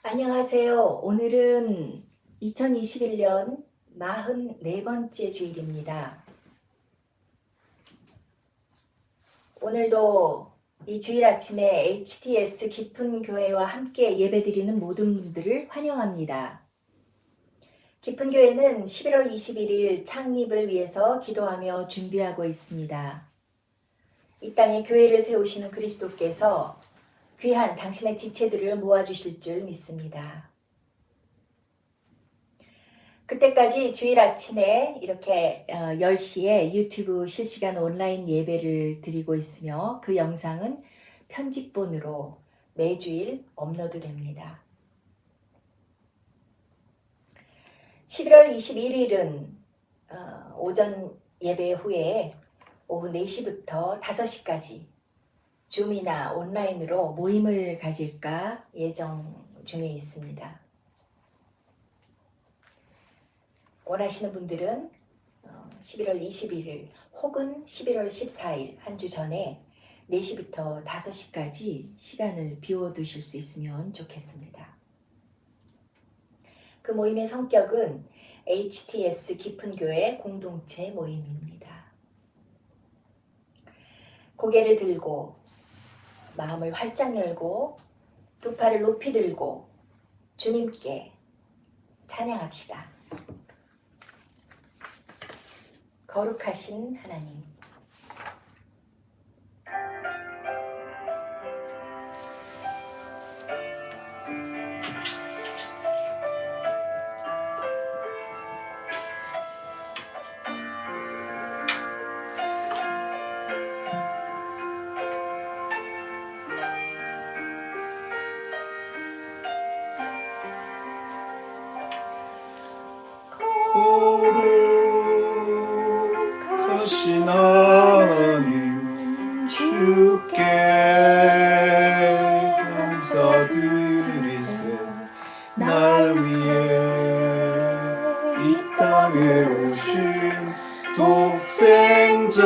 안녕하세요. 오늘은 2021년 44번째 주일입니다. 오늘도 이 주일 아침에 HTS 깊은 교회와 함께 예배드리는 모든 분들을 환영합니다. 깊은 교회는 11월 21일 창립을 위해서 기도하며 준비하고 있습니다. 이 땅에 교회를 세우시는 그리스도께서 귀한 당신의 지체들을 모아주실 줄 믿습니다. 그때까지 주일 아침에 이렇게 10시에 유튜브 실시간 온라인 예배를 드리고 있으며 그 영상은 편집본으로 매주일 업로드됩니다. 11월 21일은 오전 예배 후에 오후 4시부터 5시까지 줌이나 온라인으로 모임을 가질까 예정 중에 있습니다. 원하시는 분들은 11월 21일 혹은 11월 14일 한 주 전에 4시부터 5시까지 시간을 비워두실 수 있으면 좋겠습니다. 그 모임의 성격은 HTS 깊은 교회 공동체 모임입니다. 고개를 들고 마음을 활짝 열고 두 팔을 높이 들고 주님께 찬양합시다. 거룩하신 하나님, 거룩하신 하나님 주께 감사드리세. 날 위해 이 땅에 오신 독생자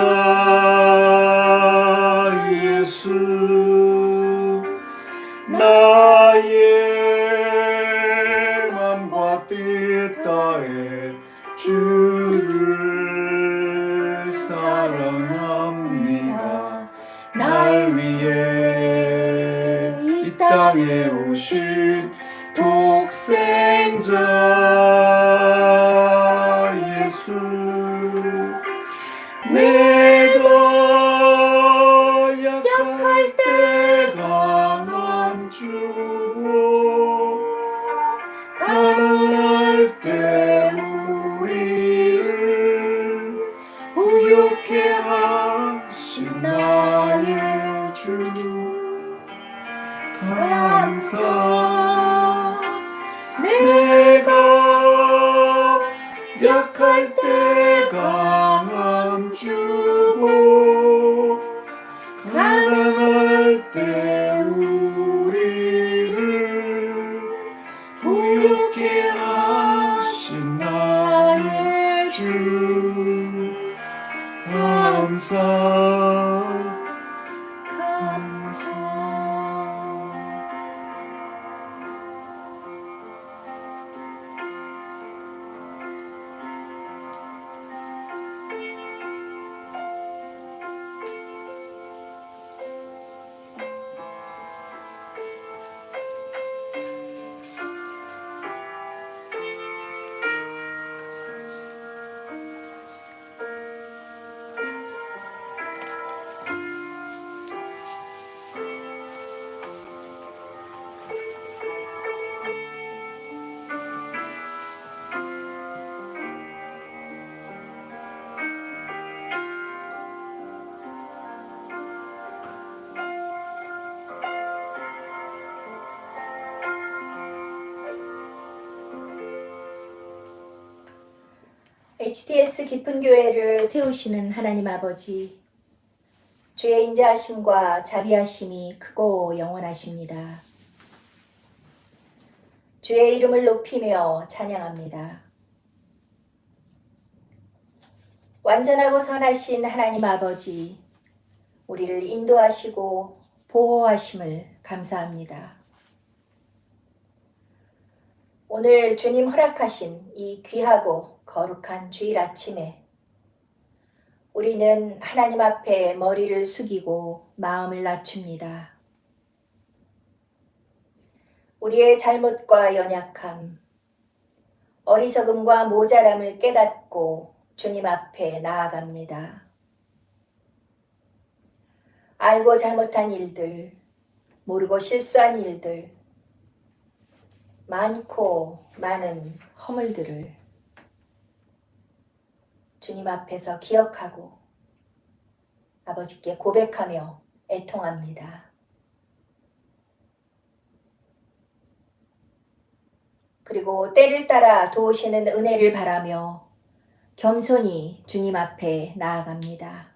예수, 나의 맘과 뜻 다해 주를 사랑합니다. 날 위해 이 땅에 오신 독생자 예수, 내가 약할 때 강함주고 가난할 때 우리를 부욕해 하신 나의 주, 감사. 내가 약할 때 강함 주고 가난할 때 우리를 부욕해 하신 나의 주, 감사. HTS 깊은 교회를 세우시는 하나님 아버지, 주의 인자하심과 자비하심이 크고 영원하십니다. 주의 이름을 높이며 찬양합니다. 완전하고 선하신 하나님 아버지, 우리를 인도하시고 보호하심을 감사합니다. 오늘 주님 허락하신 이 귀하고 거룩한 주일 아침에 우리는 하나님 앞에 머리를 숙이고 마음을 낮춥니다. 우리의 잘못과 연약함, 어리석음과 모자람을 깨닫고 주님 앞에 나아갑니다. 알고 잘못한 일들, 모르고 실수한 일들, 많고 많은 허물들을 주님 앞에서 기억하고 아버지께 고백하며 애통합니다. 그리고 때를 따라 도우시는 은혜를 바라며 겸손히 주님 앞에 나아갑니다.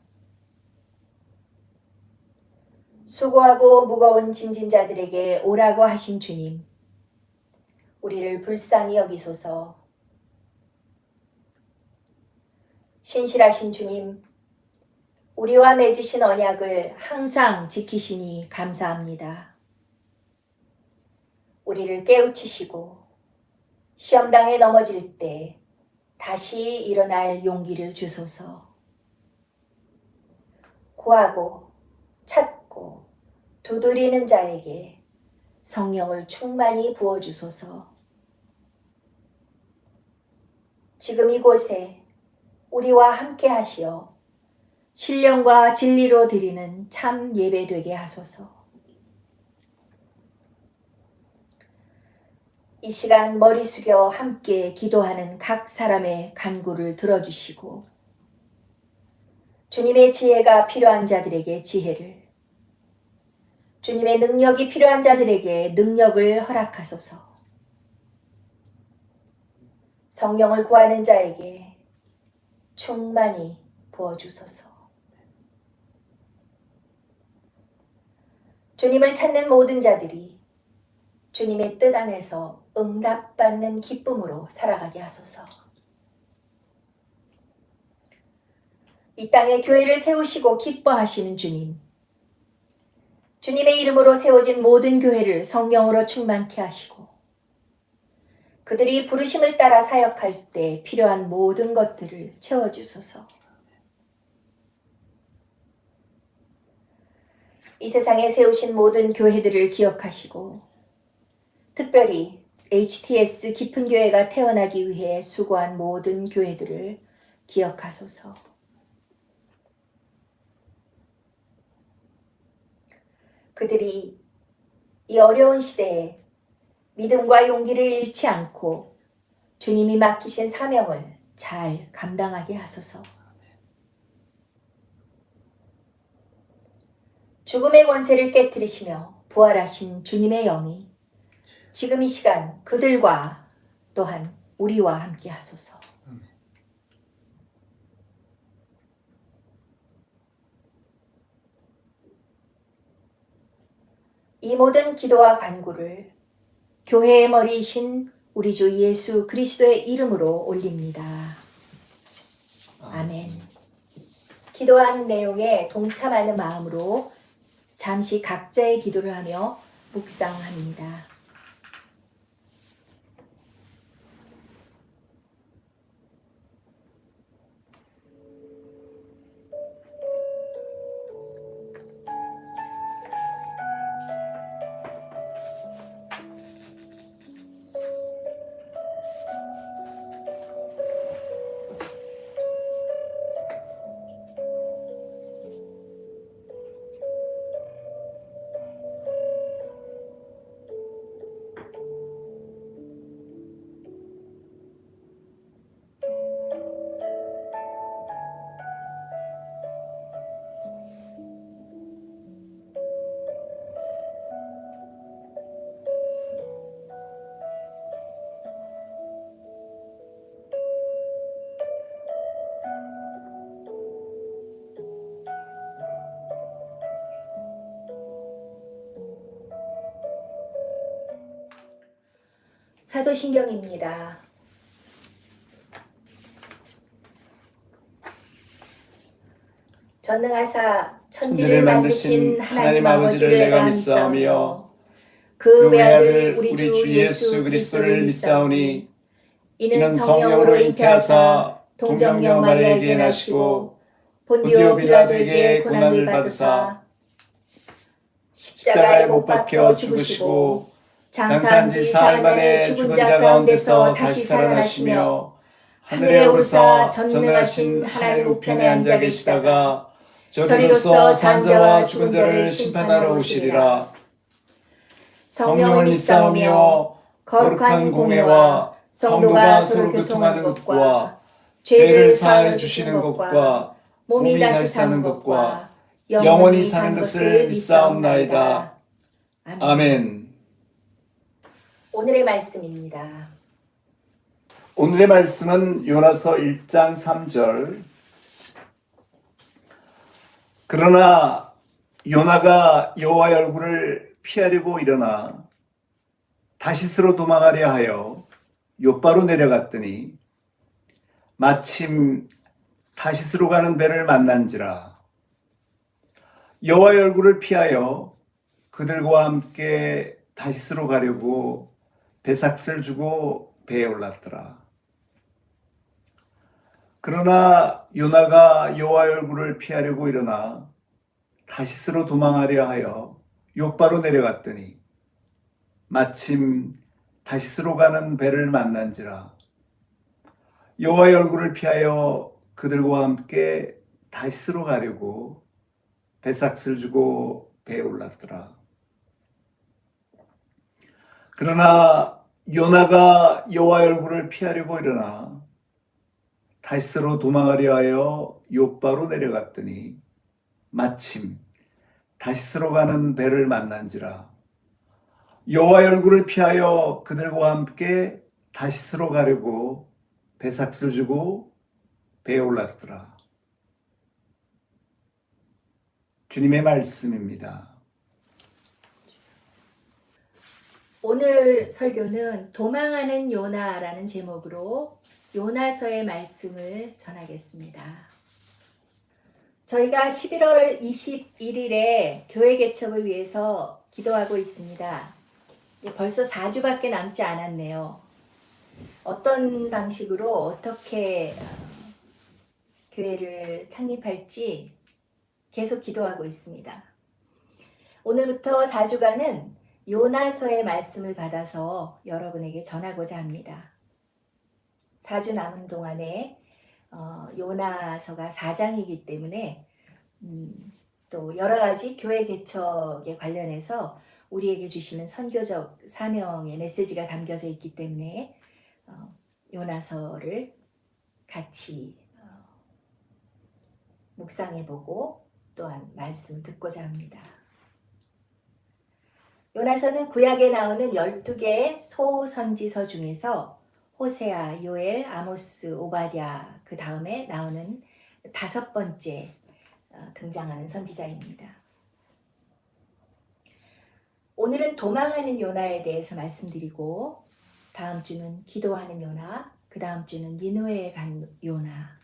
수고하고 무거운 짐진 자들에게 오라고 하신 주님, 우리를 불쌍히 여기소서. 신실하신 주님, 우리와 맺으신 언약을 항상 지키시니 감사합니다. 우리를 깨우치시고 시험당에 넘어질 때 다시 일어날 용기를 주소서. 구하고 찾고 두드리는 자에게 성령을 충만히 부어주소서. 지금 이곳에 우리와 함께 하시어 신령과 진리로 드리는 참 예배 되게 하소서. 이 시간 머리 숙여 함께 기도하는 각 사람의 간구를 들어주시고 주님의 지혜가 필요한 자들에게 지혜를, 주님의 능력이 필요한 자들에게 능력을 허락하소서. 성령을 구하는 자에게 충만히 부어주소서. 주님을 찾는 모든 자들이 주님의 뜻 안에서 응답받는 기쁨으로 살아가게 하소서. 이 땅에 교회를 세우시고 기뻐하시는 주님, 주님의 이름으로 세워진 모든 교회를 성령으로 충만케 하시고 그들이 부르심을 따라 사역할 때 필요한 모든 것들을 채워주소서. 이 세상에 세우신 모든 교회들을 기억하시고 특별히 HTS 깊은 교회가 태어나기 위해 수고한 모든 교회들을 기억하소서. 그들이 이 어려운 시대에 믿음과 용기를 잃지 않고 주님이 맡기신 사명을 잘 감당하게 하소서. 죽음의 권세를 깨뜨리시며 부활하신 주님의 영이 지금 이 시간 그들과 또한 우리와 함께 하소서. 이 모든 기도와 간구를 교회의 머리이신 우리 주 예수 그리스도의 이름으로 올립니다. 아멘. 기도한 내용에 동참하는 마음으로 잠시 각자의 기도를 하며 묵상합니다. 사도신경입니다. 전능하사 천지를 만드신 하나님 아버지를 내가 믿사오며 그 외아들 우리 주 예수 그리스도를 믿사오니 이는 성령으로 잉태하사 동정녀 마리아에게 나시고 본디오 빌라도에게 고난을 받으사 십자가에 못 박혀 죽으시고 장사한 지 사흘 만에 죽은 자 가운데서 다시 살아나시며 하늘에 오르사 전능하신 하나님 우편에 앉아 계시다가 저리로서 산 자와 죽은 자를 심판하러 오시리라. 성령을 믿사오며 거룩한 공회와 성도가 서로 교통하는 것과 죄를 사하여 주시는 것과 몸이 다시 사는 것과 영원히 사는 것을 믿사옵나이다. 아멘. 오늘의 말씀입니다. 오늘의 말씀은 요나서 1장 3절. 그러나 요나가 여호와의 얼굴을 피하려고 일어나 다시스로 도망하려 하여 욥바로 내려갔더니 마침 다시스로 가는 배를 만난지라. 여호와의 얼굴을 피하여 그들과 함께 다시스로 가려고 배삭을 주고 배에 올랐더라. 그러나 요나가 여호와의 얼굴을 피하려고 일어나 다시스로 도망하려 하여 욥바로 내려갔더니 마침 다시스로 가는 배를 만난지라. 여호와의 얼굴을 피하여 그들과 함께 다시스로 가려고 배삭을 주고 배에 올랐더라. 그러나 요나가 여호와의 얼굴을 피하려고 일어나 다시스로 도망하려 하여 욥바로 내려갔더니 마침 다시스로 가는 배를 만난지라. 여호와의 얼굴을 피하여 그들과 함께 다시스로 가려고 배삭을 주고 배에 올랐더라. 주님의 말씀입니다. 오늘 설교는 도망하는 요나라는 제목으로 요나서의 말씀을 전하겠습니다. 저희가 11월 21일에 교회 개척을 위해서 기도하고 있습니다. 벌써 4주밖에 남지 않았네요. 어떤 방식으로 어떻게 교회를 창립할지 계속 기도하고 있습니다. 오늘부터 4주간은 요나서의 말씀을 받아서 여러분에게 전하고자 합니다. 4주 남은 동안에 요나서가 4장이기 때문에 또 여러 가지 교회 개척에 관련해서 우리에게 주시는 선교적 사명의 메시지가 담겨져 있기 때문에 요나서를 같이 묵상해보고 또한 말씀 듣고자 합니다. 요나서는 구약에 나오는 12개의 소선지서 중에서 호세아, 요엘, 아모스, 오바댜 그 다음에 나오는 5번째 등장하는 선지자입니다. 오늘은 도망하는 요나에 대해서 말씀드리고 다음 주는 기도하는 요나, 그 다음 주는 니느웨에 간 요나,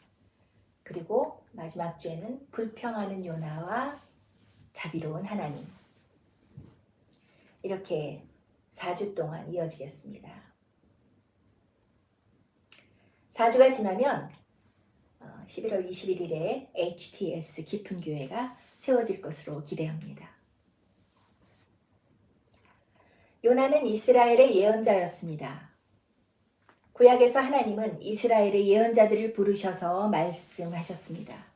그리고 마지막 주에는 불평하는 요나와 자비로운 하나님, 이렇게 4주 동안 이어지겠습니다. 4주가 지나면 11월 21일에 HTS 깊은 교회가 세워질 것으로 기대합니다. 요나는 이스라엘의 예언자였습니다. 구약에서 하나님은 이스라엘의 예언자들을 부르셔서 말씀하셨습니다.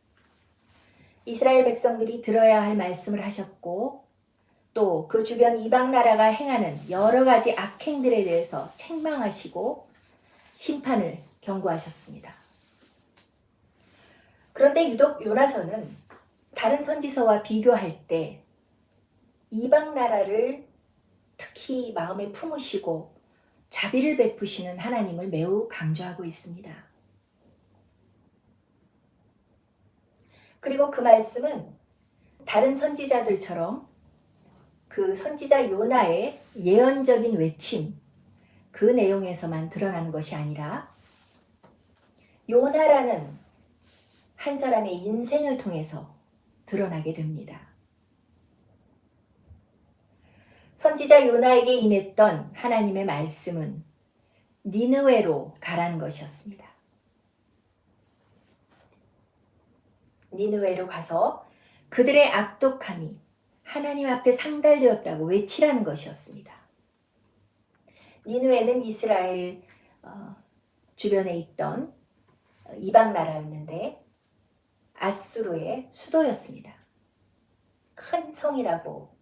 이스라엘 백성들이 들어야 할 말씀을 하셨고 또 그 주변 이방 나라가 행하는 여러 가지 악행들에 대해서 책망하시고 심판을 경고하셨습니다. 그런데 유독 요나서는 다른 선지서와 비교할 때 이방 나라를 특히 마음에 품으시고 자비를 베푸시는 하나님을 매우 강조하고 있습니다. 그리고 그 말씀은 다른 선지자들처럼 그 선지자 요나의 예언적인 외침, 그 내용에서만 드러나는 것이 아니라 요나라는 한 사람의 인생을 통해서 드러나게 됩니다. 선지자 요나에게 임했던 하나님의 말씀은 니느웨로 가라는 것이었습니다. 니느웨로 가서 그들의 악독함이 하나님 앞에 상달되었다고 외치라는 것이었습니다. 니느웨는 이스라엘 주변에 있던 이방 나라였는데 아수르의 수도였습니다. 큰 성이라고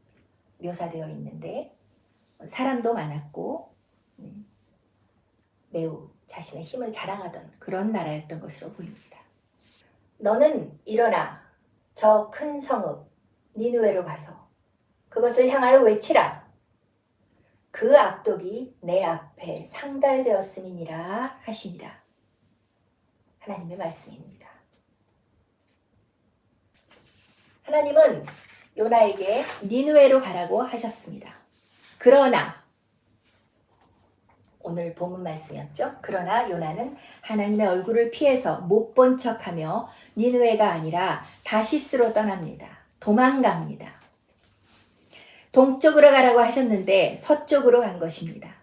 묘사되어 있는데 사람도 많았고 매우 자신의 힘을 자랑하던 그런 나라였던 것으로 보입니다. 너는 일어나 저 큰 성읍 니느웨로 가서 그것을 향하여 외치라. 그 악독이 내 앞에 상달되었음이니라 하시니라. 하나님의 말씀입니다. 하나님은 요나에게 니느웨로 가라고 하셨습니다. 그러나 오늘 본문 말씀이었죠. 그러나 요나는 하나님의 얼굴을 피해서 못 본 척하며 니느웨가 아니라 다시스로 떠납니다. 도망갑니다. 동쪽으로 가라고 하셨는데 서쪽으로 간 것입니다.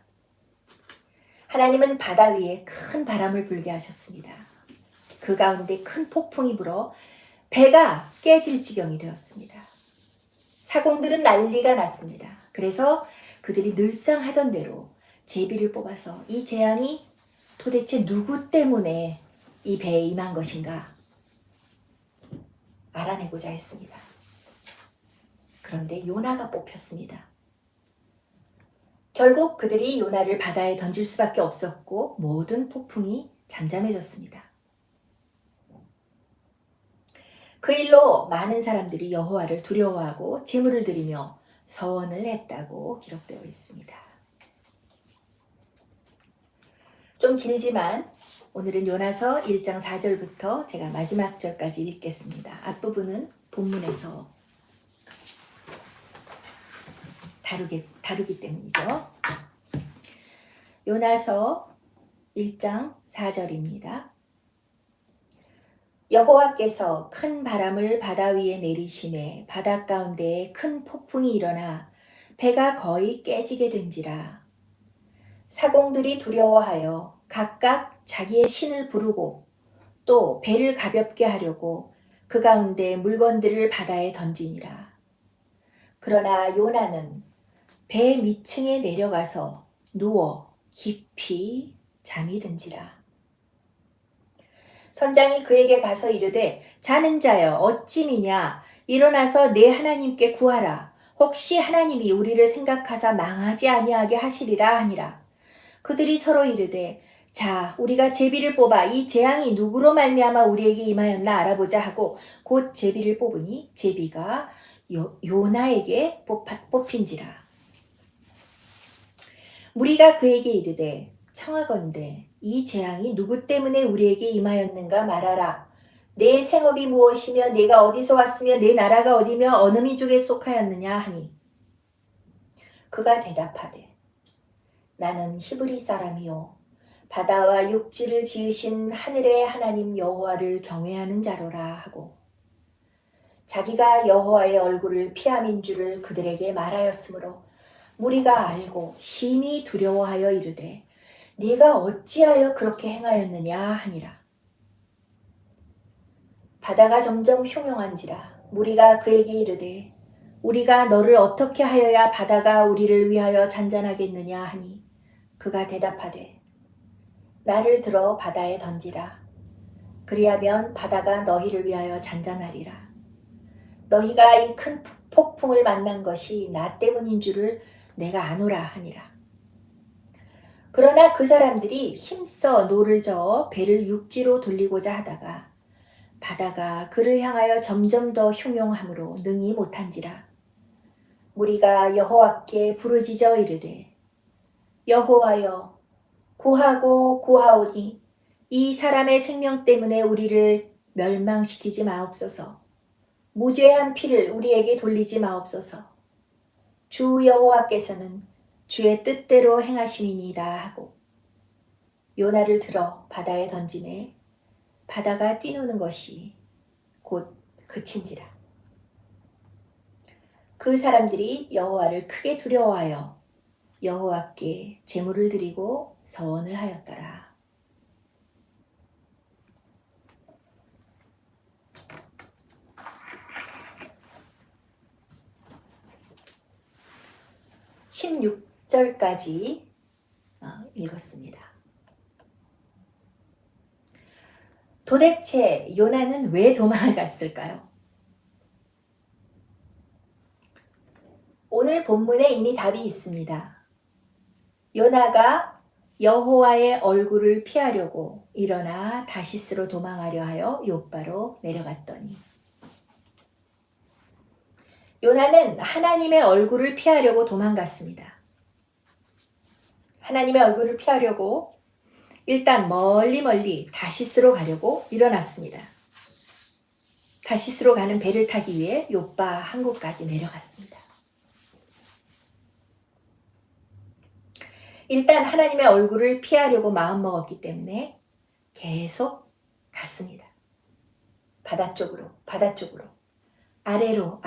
하나님은 바다 위에 큰 바람을 불게 하셨습니다. 그 가운데 큰 폭풍이 불어 배가 깨질 지경이 되었습니다. 사공들은 난리가 났습니다. 그래서 그들이 늘상 하던 대로 제비를 뽑아서 이 재앙이 도대체 누구 때문에 이 배에 임한 것인가 알아내고자 했습니다. 그런데 요나가 뽑혔습니다. 결국 그들이 요나를 바다에 던질 수밖에 없었고 모든 폭풍이 잠잠해졌습니다. 그 일로 많은 사람들이 여호와를 두려워하고 제물을 드리며 서원을 했다고 기록되어 있습니다. 좀 길지만 오늘은 요나서 1장 4절부터 제가 마지막 절까지 읽겠습니다. 앞부분은 본문에서 다루기 때문이죠. 요나서 1장 4절입니다. 여호와께서 큰 바람을 바다 위에 내리시매 바다 가운데에 큰 폭풍이 일어나 배가 거의 깨지게 된지라. 사공들이 두려워하여 각각 자기의 신을 부르고 또 배를 가볍게 하려고 그 가운데 물건들을 바다에 던지니라. 그러나 요나는 배 밑층에 내려가서 누워 깊이 잠이 든지라. 선장이 그에게 가서 이르되 자는 자여 어찌미냐 일어나서 내 하나님께 구하라. 혹시 하나님이 우리를 생각하사 망하지 아니하게 하시리라 하니라. 그들이 서로 이르되 자 우리가 제비를 뽑아 이 재앙이 누구로 말미암아 우리에게 임하였나 알아보자 하고 곧 제비를 뽑으니 제비가 요나에게 뽑힌지라. 무리가 그에게 이르되 청하건대 이 재앙이 누구 때문에 우리에게 임하였는가 말하라. 내 생업이 무엇이며 내가 어디서 왔으며 내 나라가 어디며 어느 민족에 속하였느냐 하니 그가 대답하되 나는 히브리 사람이요 바다와 육지를 지으신 하늘의 하나님 여호와를 경외하는 자로라 하고 자기가 여호와의 얼굴을 피함인 줄을 그들에게 말하였으므로 무리가 알고 심히 두려워하여 이르되 네가 어찌하여 그렇게 행하였느냐 하니라. 바다가 점점 흉흉한지라 무리가 그에게 이르되 우리가 너를 어떻게 하여야 바다가 우리를 위하여 잔잔하겠느냐 하니 그가 대답하되 나를 들어 바다에 던지라. 그리하면 바다가 너희를 위하여 잔잔하리라. 너희가 이 큰 폭풍을 만난 것이 나 때문인 줄을 내가 아노라 하니라. 그러나 그 사람들이 힘써 노를 저어 배를 육지로 돌리고자 하다가 바다가 그를 향하여 점점 더 흉용함으로 능히 못한지라. 무리가 여호와께 부르짖어 이르되 여호와여 구하고 구하오니 이 사람의 생명 때문에 우리를 멸망시키지 마옵소서. 무죄한 피를 우리에게 돌리지 마옵소서. 주 여호와께서는 주의 뜻대로 행하심이니이다 하고 요나를 들어 바다에 던지매 바다가 뛰노는 것이 곧 그친지라. 그 사람들이 여호와를 크게 두려워하여 여호와께 제물을 드리고 서원을 하였더라. (16절까지) 읽었습니다. 도대체 요나는 왜 도망을 갔을까요? 오늘 본문에 이미 답이 있습니다. 요나가 여호와의 얼굴을 피하려고 일어나 다시스로 도망하려 하여 욥바로 내려갔더니, 요나는 하나님의 얼굴을 피하려고 도망갔습니다. 하나님의 얼굴을 피하려고 일단 멀리 다시스로 가려고 일어났습니다. 다시스로 가는 배를 타기 위해 욥바 항구까지 내려갔습니다. 일단 하나님의 얼굴을 피하려고 마음먹었기 때문에 계속 갔습니다. 바다 쪽으로, 아래로,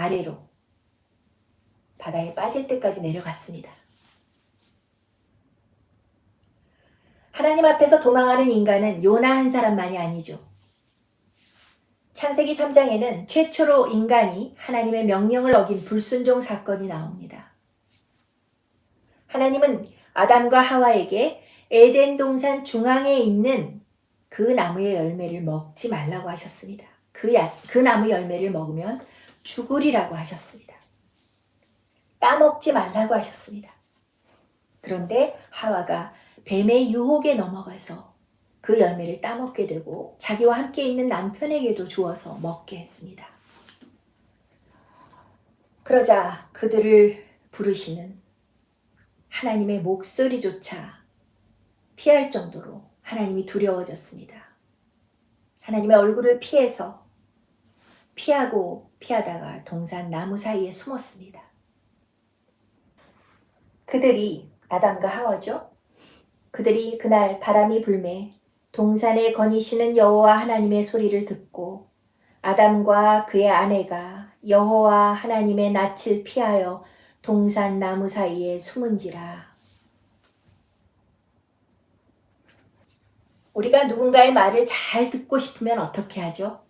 바다에 빠질 때까지 내려갔습니다. 하나님 앞에서 도망하는 인간은 요나 한 사람만이 아니죠. 창세기 3장에는 최초로 인간이 하나님의 명령을 어긴 불순종 사건이 나옵니다. 하나님은 아담과 하와에게 에덴 동산 중앙에 있는 그 나무의 열매를 먹지 말라고 하셨습니다. 그 나무 열매를 먹으면 죽으리라고 하셨습니다. 따먹지 말라고 하셨습니다. 그런데 하와가 뱀의 유혹에 넘어가서 그 열매를 따먹게 되고 자기와 함께 있는 남편에게도 주어서 먹게 했습니다. 그러자 그들을 부르시는 하나님의 목소리조차 피할 정도로 하나님이 두려워졌습니다. 하나님의 얼굴을 피해서 피하다가 동산 나무 사이에 숨었습니다. 그들이 아담과 하와죠. 그들이 그날 바람이 불매 동산에 거니시는 여호와 하나님의 소리를 듣고 아담과 그의 아내가 여호와 하나님의 낯을 피하여 동산 나무 사이에 숨은지라. 우리가 누군가의 말을 잘 듣고 싶으면 어떻게 하죠?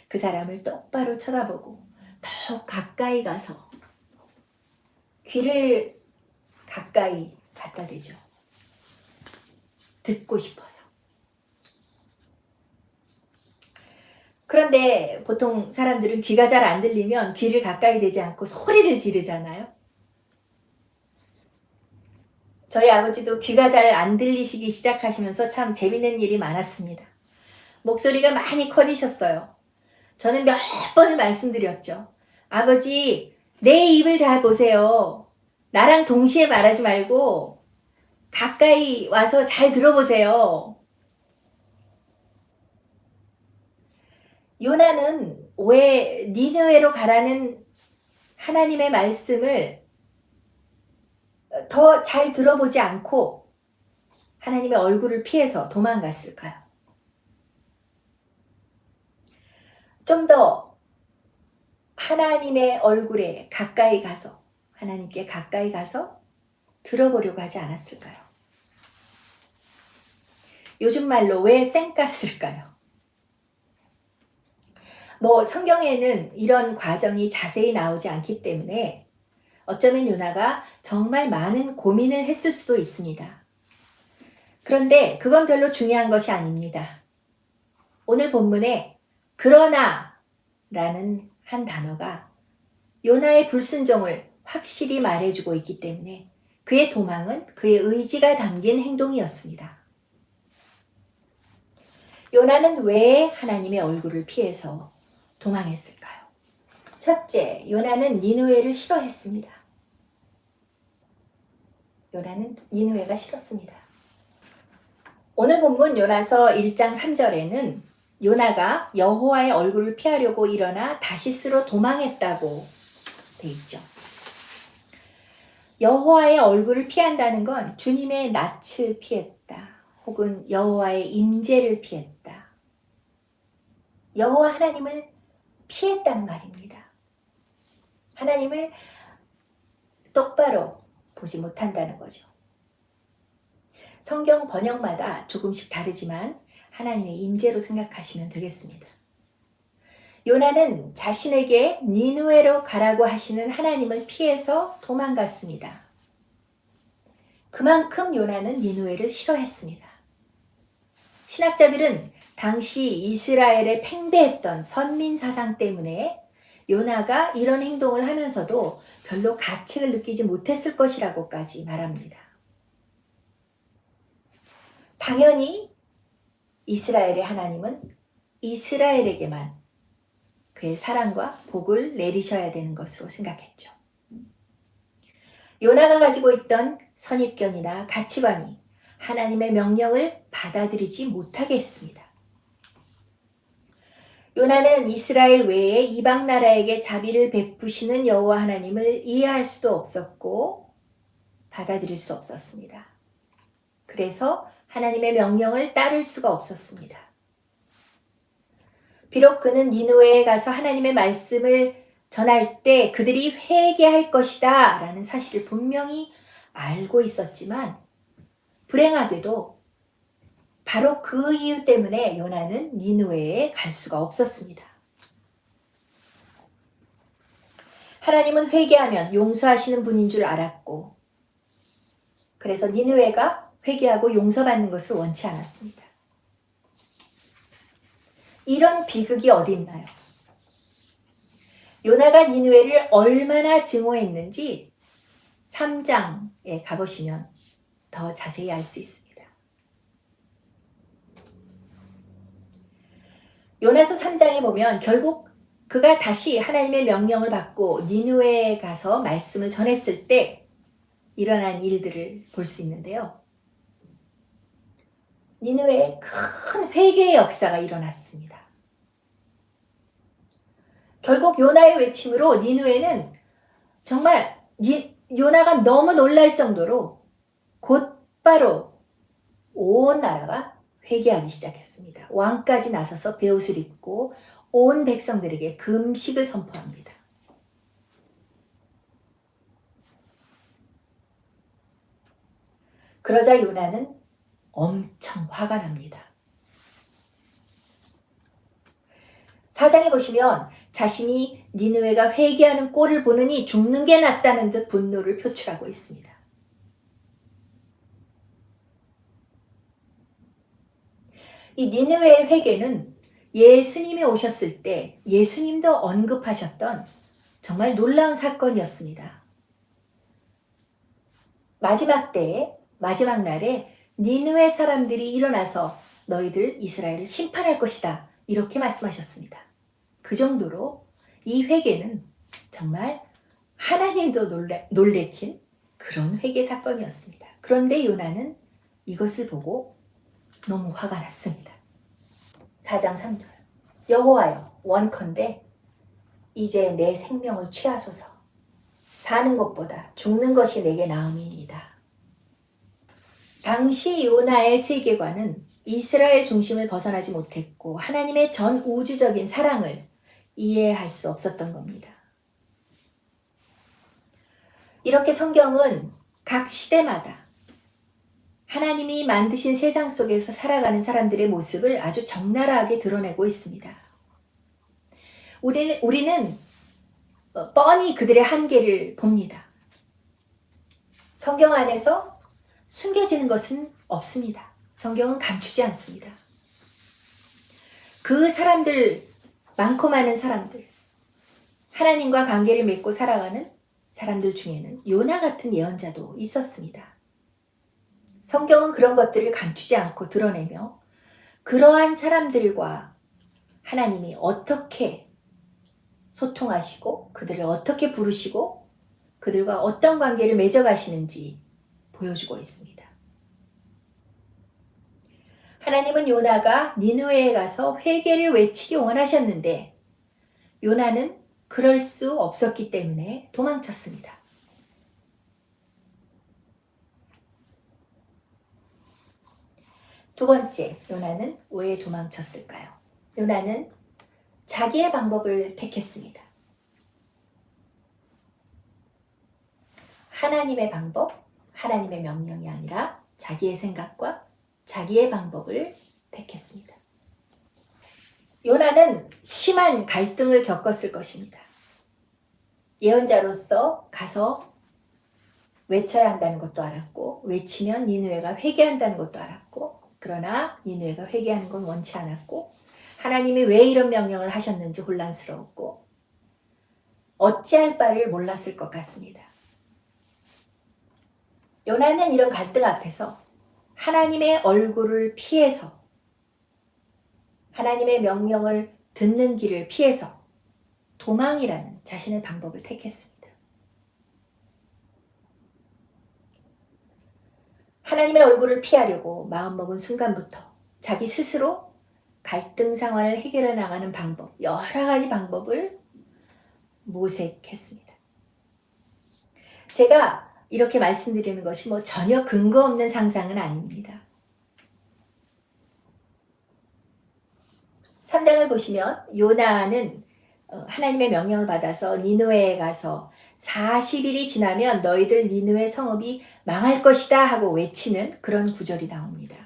그 사람을 똑바로 쳐다보고 더 가까이 가서 귀를 가까이 갖다 대죠. 듣고 싶어서. 그런데 보통 사람들은 귀가 잘 안 들리면 귀를 가까이 대지 않고 소리를 지르잖아요. 저희 아버지도 귀가 잘 안 들리시기 시작하시면서 참 재밌는 일이 많았습니다. 목소리가 많이 커지셨어요. 저는 몇 번을 말씀드렸죠. 아버지, 내 입을 잘 보세요. 나랑 동시에 말하지 말고 가까이 와서 잘 들어보세요. 요나는 왜 니느웨로 가라는 하나님의 말씀을 더 잘 들어보지 않고 하나님의 얼굴을 피해서 도망갔을까요? 좀 더 하나님의 얼굴에 가까이 가서, 하나님께 가까이 가서 들어보려고 하지 않았을까요? 요즘 말로 왜 쌩깠을까요? 성경에는 이런 과정이 자세히 나오지 않기 때문에 어쩌면 요나가 정말 많은 고민을 했을 수도 있습니다. 그런데 그건 별로 중요한 것이 아닙니다. 오늘 본문에 그러나 라는 한 단어가 요나의 불순종을 확실히 말해주고 있기 때문에 그의 도망은 그의 의지가 담긴 행동이었습니다. 요나는 왜 하나님의 얼굴을 피해서 도망했을까요? 첫째, 요나는 니느웨를 싫어했습니다. 요나는 니느웨가 싫었습니다. 오늘 본문 요나서 1장 3절에는 요나가 여호와의 얼굴을 피하려고 일어나 다시스로 도망했다고 돼 있죠. 여호와의 얼굴을 피한다는 건 주님의 낯을 피했다. 혹은 여호와의 임재를 피했다. 여호와 하나님을 피했다는 말입니다. 하나님을 똑바로 보지 못한다는 거죠. 성경 번역마다 조금씩 다르지만 하나님의 임재로 생각하시면 되겠습니다. 요나는 자신에게 니느웨로 가라고 하시는 하나님을 피해서 도망갔습니다. 그만큼 요나는 니느웨를 싫어했습니다. 신학자들은 당시 이스라엘에 팽배했던 선민 사상 때문에 요나가 이런 행동을 하면서도 별로 가책을 느끼지 못했을 것이라고까지 말합니다. 당연히 이스라엘의 하나님은 이스라엘에게만 그의 사랑과 복을 내리셔야 되는 것으로 생각했죠. 요나가 가지고 있던 선입견이나 가치관이 하나님의 명령을 받아들이지 못하게 했습니다. 요나는 이스라엘 외에 이방 나라에게 자비를 베푸시는 여호와 하나님을 이해할 수도 없었고 받아들일 수 없었습니다. 그래서 하나님의 명령을 따를 수가 없었습니다. 비록 그는 니느웨에 가서 하나님의 말씀을 전할 때 그들이 회개할 것이다 라는 사실을 분명히 알고 있었지만 불행하게도 바로 그 이유 때문에 요나는 니느웨에 갈 수가 없었습니다. 하나님은 회개하면 용서하시는 분인 줄 알았고 그래서 니느웨가 회개하고 용서받는 것을 원치 않았습니다. 이런 비극이 어디 있나요? 요나가 니느웨를 얼마나 증오했는지 3장에 가보시면 더 자세히 알 수 있습니다. 요나서 3장에 보면 결국 그가 다시 하나님의 명령을 받고 니느웨에 가서 말씀을 전했을 때 일어난 일들을 볼 수 있는데요. 니느웨에 큰 회개의 역사가 일어났습니다. 결국 요나의 외침으로 니느웨는 정말 요나가 너무 놀랄 정도로 곧바로 온 나라가 회개하기 시작했습니다. 왕까지 나서서 베옷을 입고 온 백성들에게 금식을 선포합니다. 그러자 요나는 엄청 화가 납니다. 4장에 보시면 자신이 니느웨가 회개하는 꼴을 보느니 죽는 게 낫다는 듯 분노를 표출하고 있습니다. 이 니느웨의 회개는 예수님이 오셨을 때 예수님도 언급하셨던 정말 놀라운 사건이었습니다. 마지막 때에 마지막 날에 니느웨 사람들이 일어나서 너희들 이스라엘을 심판할 것이다. 이렇게 말씀하셨습니다. 그 정도로 이 회개는 정말 하나님도 놀래킨 그런 회개 사건이었습니다. 그런데 요나는 이것을 보고 너무 화가 났습니다. 4장 3절 여호와여 원컨대 이제 내 생명을 취하소서 사는 것보다 죽는 것이 내게 나음이니이다. 당시 요나의 세계관은 이스라엘 중심을 벗어나지 못했고 하나님의 전 우주적인 사랑을 이해할 수 없었던 겁니다. 이렇게 성경은 각 시대마다 하나님이 만드신 세상 속에서 살아가는 사람들의 모습을 아주 적나라하게 드러내고 있습니다. 우리는 뻔히 그들의 한계를 봅니다. 성경 안에서 숨겨지는 것은 없습니다. 성경은 감추지 않습니다. 그 사람들, 많고 많은 사람들, 하나님과 관계를 맺고 살아가는 사람들 중에는 요나 같은 예언자도 있었습니다. 성경은 그런 것들을 감추지 않고 드러내며 그러한 사람들과 하나님이 어떻게 소통하시고 그들을 어떻게 부르시고 그들과 어떤 관계를 맺어가시는지 보여주고 있습니다. 하나님은 요나가 니느웨에 가서 회개를 외치기 원하셨는데 요나는 그럴 수 없었기 때문에 도망쳤습니다. 두 번째, 요나는 왜 도망쳤을까요? 요나는 자기의 방법을 택했습니다. 하나님의 방법, 하나님의 명령이 아니라 자기의 생각과 자기의 방법을 택했습니다. 요나는 심한 갈등을 겪었을 것입니다. 예언자로서 가서 외쳐야 한다는 것도 알았고, 외치면 니느웨가 회개한다는 것도 알았고, 그러나 니느웨가 회개하는 건 원치 않았고, 하나님이 왜 이런 명령을 하셨는지 혼란스러웠고, 어찌할 바를 몰랐을 것 같습니다. 요나는 이런 갈등 앞에서 하나님의 얼굴을 피해서, 하나님의 명령을 듣는 길을 피해서 도망이라는 자신의 방법을 택했습니다. 하나님의 얼굴을 피하려고 마음먹은 순간부터 자기 스스로 갈등 상황을 해결해 나가는 방법, 여러 가지 방법을 모색했습니다. 제가 이렇게 말씀드리는 것이 전혀 근거 없는 상상은 아닙니다. 3장을 보시면 요나는 하나님의 명령을 받아서 니느웨에 가서 40일이 지나면 너희들 니느웨 성읍이 망할 것이다 하고 외치는 그런 구절이 나옵니다.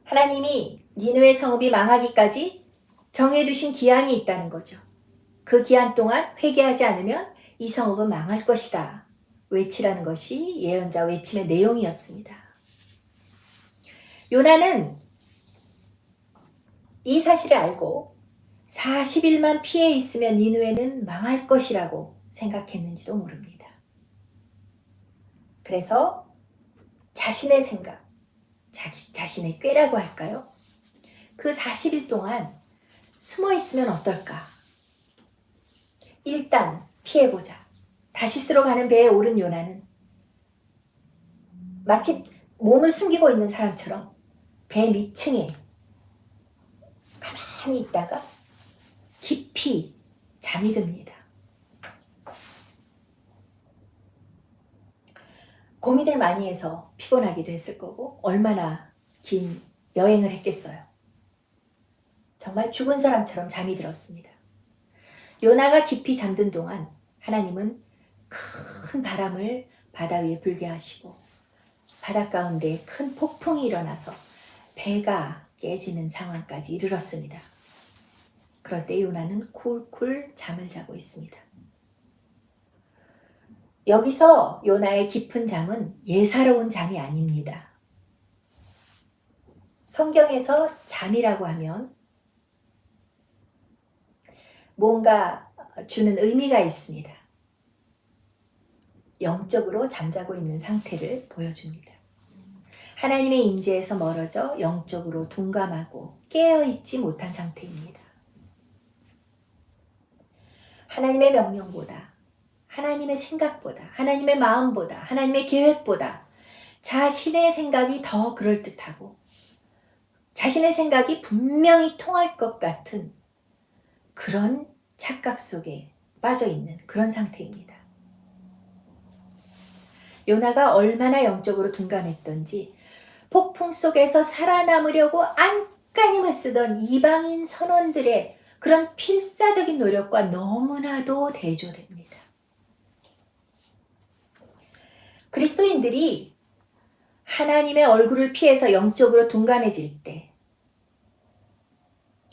하나님이 니느웨 성읍이 망하기까지 정해두신 기한이 있다는 거죠. 그 기한 동안 회개하지 않으면 이 성읍은 망할 것이다. 외치라는 것이 예언자 외침의 내용이었습니다. 요나는 이 사실을 알고 40일만 피해 있으면 니느웨는 망할 것이라고 생각했는지도 모릅니다. 그래서 자신의 생각, 자신의 꾀라고 할까요? 그 40일 동안 숨어 있으면 어떨까? 일단 피해보자. 다시스로 가는 배에 오른 요나는 마치 몸을 숨기고 있는 사람처럼 배 밑층에 가만히 있다가 깊이 잠이 듭니다. 고민을 많이 해서 피곤하기도 했을 거고 얼마나 긴 여행을 했겠어요. 정말 죽은 사람처럼 잠이 들었습니다. 요나가 깊이 잠든 동안 하나님은 큰 바람을 바다 위에 불게 하시고 바다 가운데 큰 폭풍이 일어나서 배가 깨지는 상황까지 이르렀습니다. 그럴 때 요나는 쿨쿨 잠을 자고 있습니다. 여기서 요나의 깊은 잠은 예사로운 잠이 아닙니다. 성경에서 잠이라고 하면 뭔가 주는 의미가 있습니다. 영적으로 잠자고 있는 상태를 보여줍니다. 하나님의 임재에서 멀어져 영적으로 둔감하고 깨어있지 못한 상태입니다. 하나님의 명령보다, 하나님의 생각보다, 하나님의 마음보다, 하나님의 계획보다 자신의 생각이 더 그럴듯하고 자신의 생각이 분명히 통할 것 같은 그런 착각 속에 빠져있는 그런 상태입니다. 요나가 얼마나 영적으로 둔감했던지 폭풍 속에서 살아남으려고 안간힘을 쓰던 이방인 선원들의 그런 필사적인 노력과 너무나도 대조됩니다. 그리스도인들이 하나님의 얼굴을 피해서 영적으로 둔감해질 때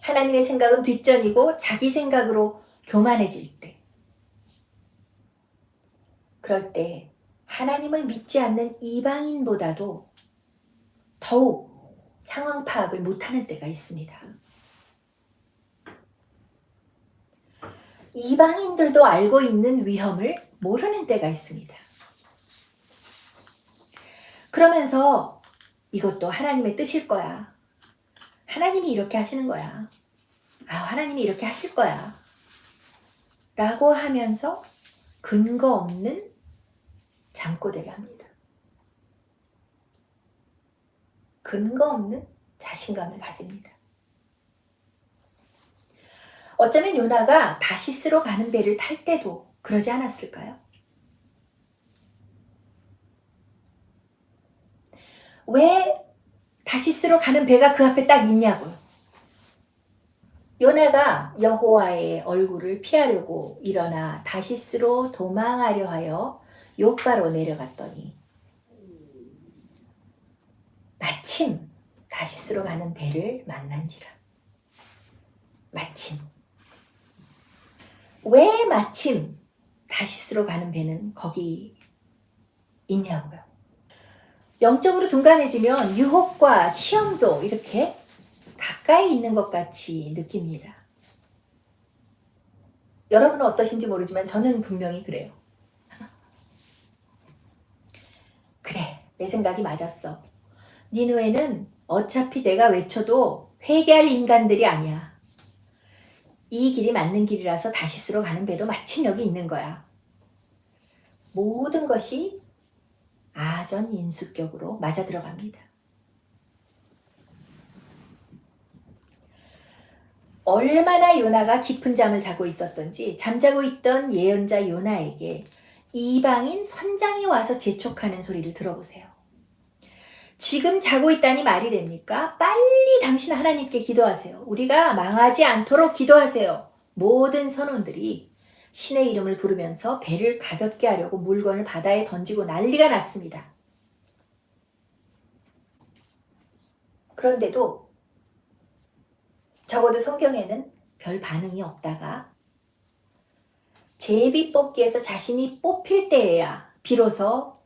하나님의 생각은 뒷전이고 자기 생각으로 교만해질 때 그럴 때 하나님을 믿지 않는 이방인보다도 더욱 상황 파악을 못하는 때가 있습니다. 이방인들도 알고 있는 위험을 모르는 때가 있습니다. 그러면서 이것도 하나님의 뜻일 거야. 하나님이 이렇게 하시는 거야. 하나님이 이렇게 하실 거야. 라고 하면서 근거 없는 잠꼬대를 합니다. 근거 없는 자신감을 가집니다. 어쩌면 요나가 다시스로 가는 배를 탈 때도 그러지 않았을까요? 왜 다시스로 가는 배가 그 앞에 딱 있냐고요. 요나가 여호와의 얼굴을 피하려고 일어나 다시스로 도망하려 하여 욥바로 내려갔더니 마침 다시스로 가는 배를 만난지라. 마침. 왜 마침 다시스로 가는 배는 거기 있냐고요. 영적으로 둔감해지면 유혹과 시험도 이렇게 가까이 있는 것 같이 느낍니다. 여러분은 어떠신지 모르지만 저는 분명히 그래요. 그래, 내 생각이 맞았어. 니느웨는 어차피 내가 외쳐도 회개할 인간들이 아니야. 이 길이 맞는 길이라서 다시스로 가는 배도 마침 여기 있는 거야. 모든 것이 아전인수격으로 맞아 들어갑니다. 얼마나 요나가 깊은 잠을 자고 있었던지 잠자고 있던 예언자 요나에게 이방인 선장이 와서 재촉하는 소리를 들어보세요. 지금 자고 있다니 말이 됩니까? 빨리 당신 하나님께 기도하세요. 우리가 망하지 않도록 기도하세요. 모든 선원들이 신의 이름을 부르면서 배를 가볍게 하려고 물건을 바다에 던지고 난리가 났습니다. 그런데도 적어도 성경에는 별 반응이 없다가 제비뽑기에서 자신이 뽑힐 때에야 비로소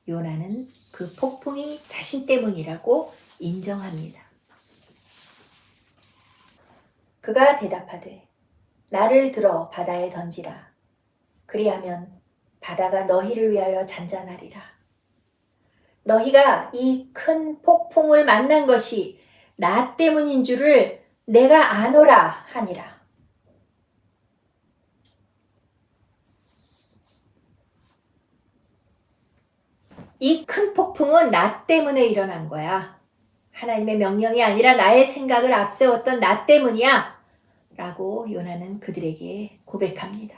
요나는 그 폭풍이 자신 때문이라고 인정합니다. 그가 대답하되 나를 들어 바다에 던지라. 그리하면 바다가 너희를 위하여 잔잔하리라. 너희가 이 큰 폭풍을 만난 것이 나 때문인 줄을 내가 아노라 하니라. 이 큰 폭풍은 나 때문에 일어난 거야. 하나님의 명령이 아니라 나의 생각을 앞세웠던 나 때문이야. 라고 요나는 그들에게 고백합니다.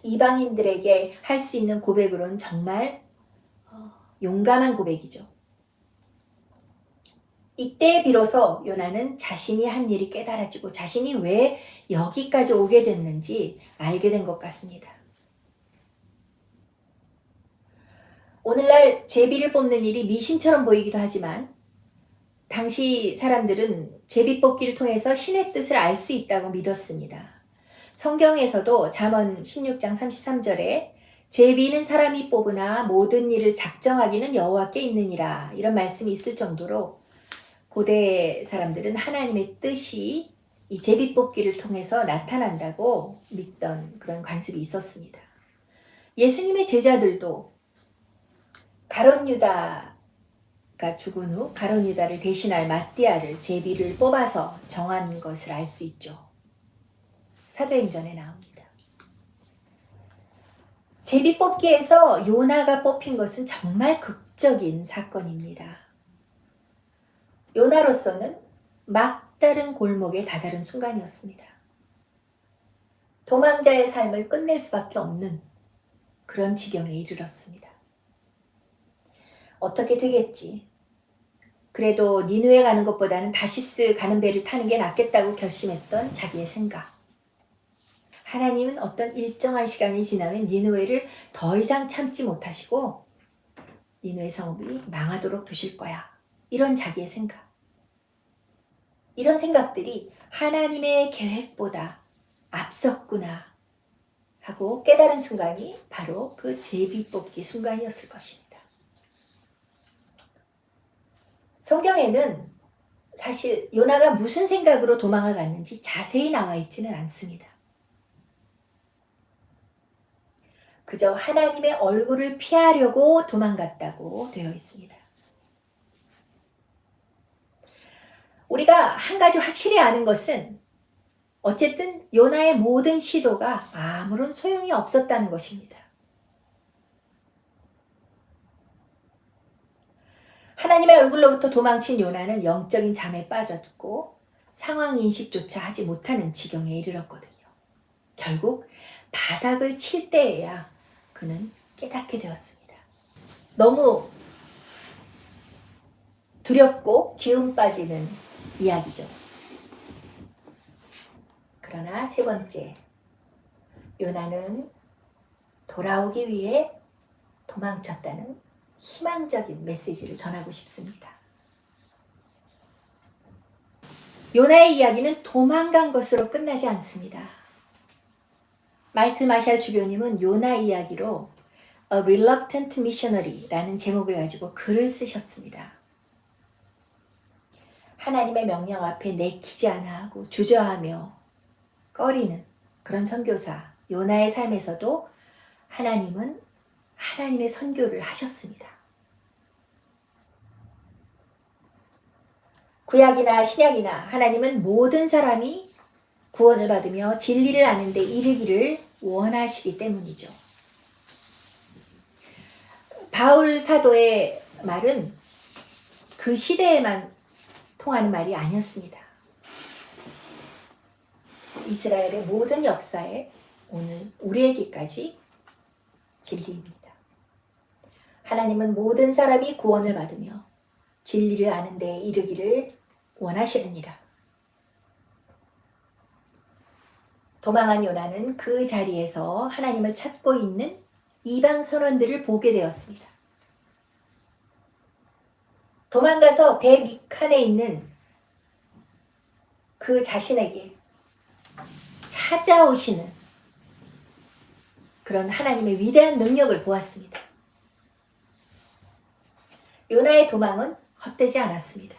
이방인들에게 할 수 있는 고백으로는 정말 용감한 고백이죠. 이때 비로소 요나는 자신이 한 일이 깨달아지고 자신이 왜 여기까지 오게 됐는지 알게 된 것 같습니다. 오늘날 제비를 뽑는 일이 미신처럼 보이기도 하지만 당시 사람들은 제비 뽑기를 통해서 신의 뜻을 알 수 있다고 믿었습니다. 성경에서도 잠언 16장 33절에 제비는 사람이 뽑으나 모든 일을 작정하기는 여호와께 있느니라 이런 말씀이 있을 정도로 고대 사람들은 하나님의 뜻이 이 제비 뽑기를 통해서 나타난다고 믿던 그런 관습이 있었습니다. 예수님의 제자들도 가룟 유다가 죽은 후 가룟 유다를 대신할 마띠아를 제비를 뽑아서 정한 것을 알 수 있죠. 사도행전에 나옵니다. 제비 뽑기에서 요나가 뽑힌 것은 정말 극적인 사건입니다. 요나로서는 막다른 골목에 다다른 순간이었습니다. 도망자의 삶을 끝낼 수밖에 없는 그런 지경에 이르렀습니다. 어떻게 되겠지? 그래도 니느웨 가는 것보다는 다시스 가는 배를 타는 게 낫겠다고 결심했던 자기의 생각. 하나님은 어떤 일정한 시간이 지나면 니느웨를 더 이상 참지 못하시고 니느웨 성읍이 망하도록 두실 거야. 이런 자기의 생각. 이런 생각들이 하나님의 계획보다 앞섰구나 하고 깨달은 순간이 바로 그 제비 뽑기 순간이었을 것입니다. 성경에는 사실 요나가 무슨 생각으로 도망을 갔는지 자세히 나와 있지는 않습니다. 그저 하나님의 얼굴을 피하려고 도망갔다고 되어 있습니다. 우리가 한 가지 확실히 아는 것은 어쨌든 요나의 모든 시도가 아무런 소용이 없었다는 것입니다. 하나님의 얼굴로부터 도망친 요나는 영적인 잠에 빠졌고 상황 인식조차 하지 못하는 지경에 이르렀거든요. 결국 바닥을 칠 때에야 그는 깨닫게 되었습니다. 너무 두렵고 기운 빠지는 이야기죠. 그러나 세 번째, 요나는 돌아오기 위해 도망쳤다는 희망적인 메시지를 전하고 싶습니다. 요나의 이야기는 도망간 것으로 끝나지 않습니다. 마이클 마샬 주교님은 요나 이야기로 A Reluctant Missionary라는 제목을 가지고 글을 쓰셨습니다. 하나님의 명령 앞에 내키지 않아 하고 주저하며 꺼리는 그런 선교사 요나의 삶에서도 하나님은 하나님의 선교를 하셨습니다. 구약이나 신약이나 하나님은 모든 사람이 구원을 받으며 진리를 아는 데 이르기를 원하시기 때문이죠. 바울 사도의 말은 그 시대에만 통하는 말이 아니었습니다. 이스라엘의 모든 역사에 오늘 우리에게까지 진리입니다. 하나님은 모든 사람이 구원을 받으며 진리를 아는 데 이르기를 원하시느니라. 도망한 요나는 그 자리에서 하나님을 찾고 있는 이방 선원들을 보게 되었습니다. 도망가서 배 밑칸에 있는 그 자신에게 찾아오시는 그런 하나님의 위대한 능력을 보았습니다. 요나의 도망은 헛되지 않았습니다.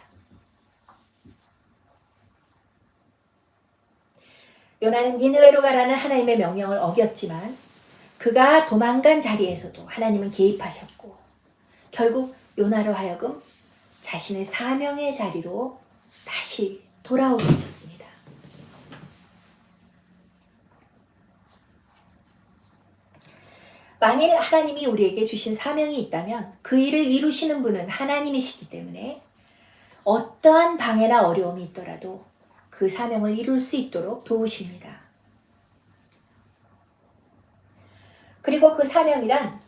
요나는 니느웨로 가라는 하나님의 명령을 어겼지만 그가 도망간 자리에서도 하나님은 개입하셨고 결국 요나로 하여금 자신의 사명의 자리로 다시 돌아오게 하셨습니다. 만일 하나님이 우리에게 주신 사명이 있다면 그 일을 이루시는 분은 하나님이시기 때문에 어떠한 방해나 어려움이 있더라도 그 사명을 이룰 수 있도록 도우십니다. 그리고 그 사명이란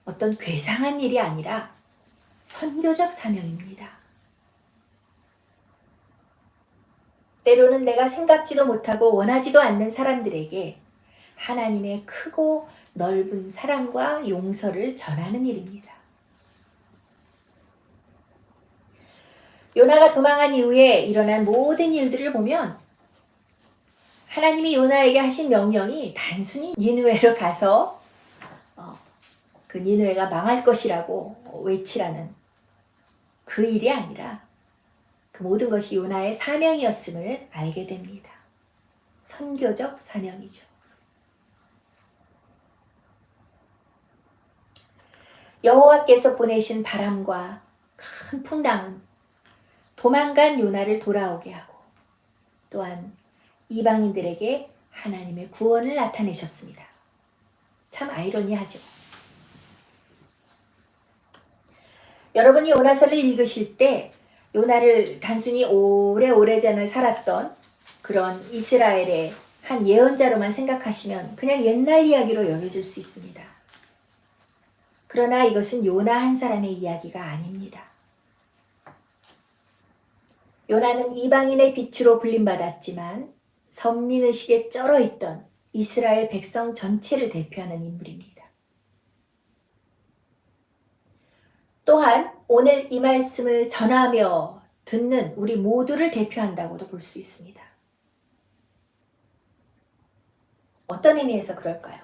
어떤 괴상한 일이 아니라 선교적 사명입니다. 때로는 내가 생각지도 못하고 원하지도 않는 사람들에게 하나님의 크고 넓은 사랑과 용서를 전하는 일입니다. 요나가 도망한 이후에 일어난 모든 일들을 보면 하나님이 요나에게 하신 명령이 단순히 니느웨로 가서 그 니느웨가 망할 것이라고 외치라는 그 일이 아니라 그 모든 것이 요나의 사명이었음을 알게 됩니다. 선교적 사명이죠. 여호와께서 보내신 바람과 큰 풍랑은 도망간 요나를 돌아오게 하고 또한 이방인들에게 하나님의 구원을 나타내셨습니다. 참 아이러니하죠. 여러분이 요나서를 읽으실 때 요나를 단순히 오래전에 살았던 그런 이스라엘의 한 예언자로만 생각하시면 그냥 옛날 이야기로 여겨질 수 있습니다. 그러나 이것은 요나 한 사람의 이야기가 아닙니다. 요나는 이방인의 빛으로 불림받았지만 선민의식에 쩔어있던 이스라엘 백성 전체를 대표하는 인물입니다. 또한 오늘 이 말씀을 전하며 듣는 우리 모두를 대표한다고도 볼 수 있습니다. 어떤 의미에서 그럴까요?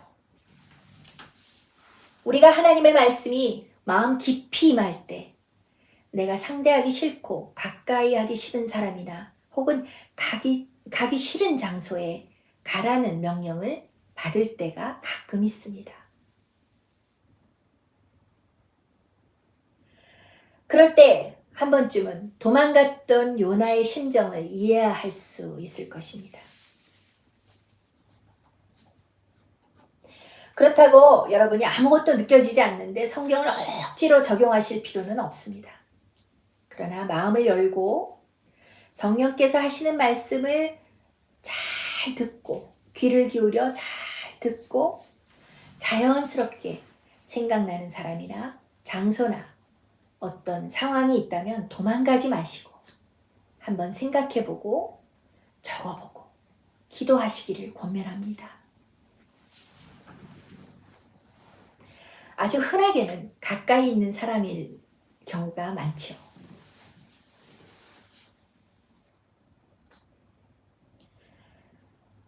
우리가 하나님의 말씀이 마음 깊이 임할 때 내가 상대하기 싫고 가까이 하기 싫은 사람이나 혹은 가기 싫은 장소에 가라는 명령을 받을 때가 가끔 있습니다. 그럴 때 한 번쯤은 도망갔던 요나의 심정을 이해할 수 있을 것입니다. 그렇다고 여러분이 아무것도 느껴지지 않는데 성경을 억지로 적용하실 필요는 없습니다. 그러나 마음을 열고 성령께서 하시는 말씀을 잘 듣고 귀를 기울여 잘 듣고 자연스럽게 생각나는 사람이나 장소나 어떤 상황이 있다면 도망가지 마시고 한번 생각해보고 적어보고 기도하시기를 권면합니다. 아주 흔하게는 가까이 있는 사람일 경우가 많죠.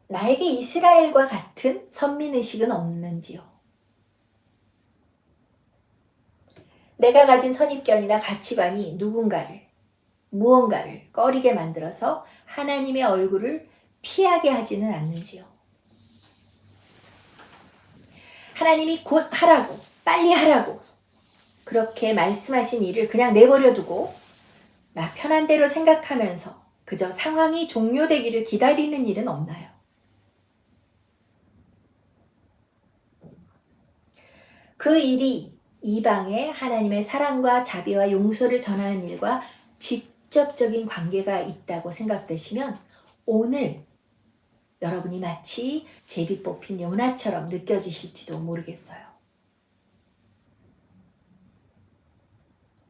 나에게 이스라엘과 같은 선민의식은 없는지요? 내가 가진 선입견이나 가치관이 무언가를 꺼리게 만들어서 하나님의 얼굴을 피하게 하지는 않는지요? 하나님이 곧 하라고, 빨리 하라고 그렇게 말씀하신 일을 그냥 내버려 두고 나 편한 대로 생각하면서 그저 상황이 종료되기를 기다리는 일은 없나요? 그 일이 이방에 하나님의 사랑과 자비와 용서를 전하는 일과 직접적인 관계가 있다고 생각되시면 오늘 여러분이 마치 제비 뽑힌 요나처럼 느껴지실지도 모르겠어요.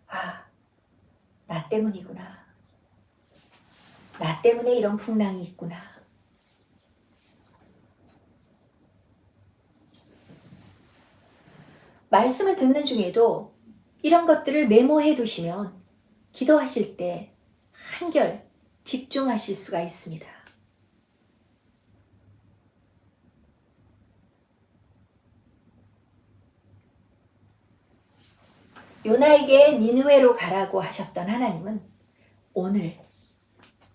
아, 나 때문이구나. 나 때문에 이런 풍랑이 있구나. 말씀을 듣는 중에도 이런 것들을 메모해 두시면 기도하실 때 한결 집중하실 수가 있습니다. 요나에게 니느웨로 가라고 하셨던 하나님은 오늘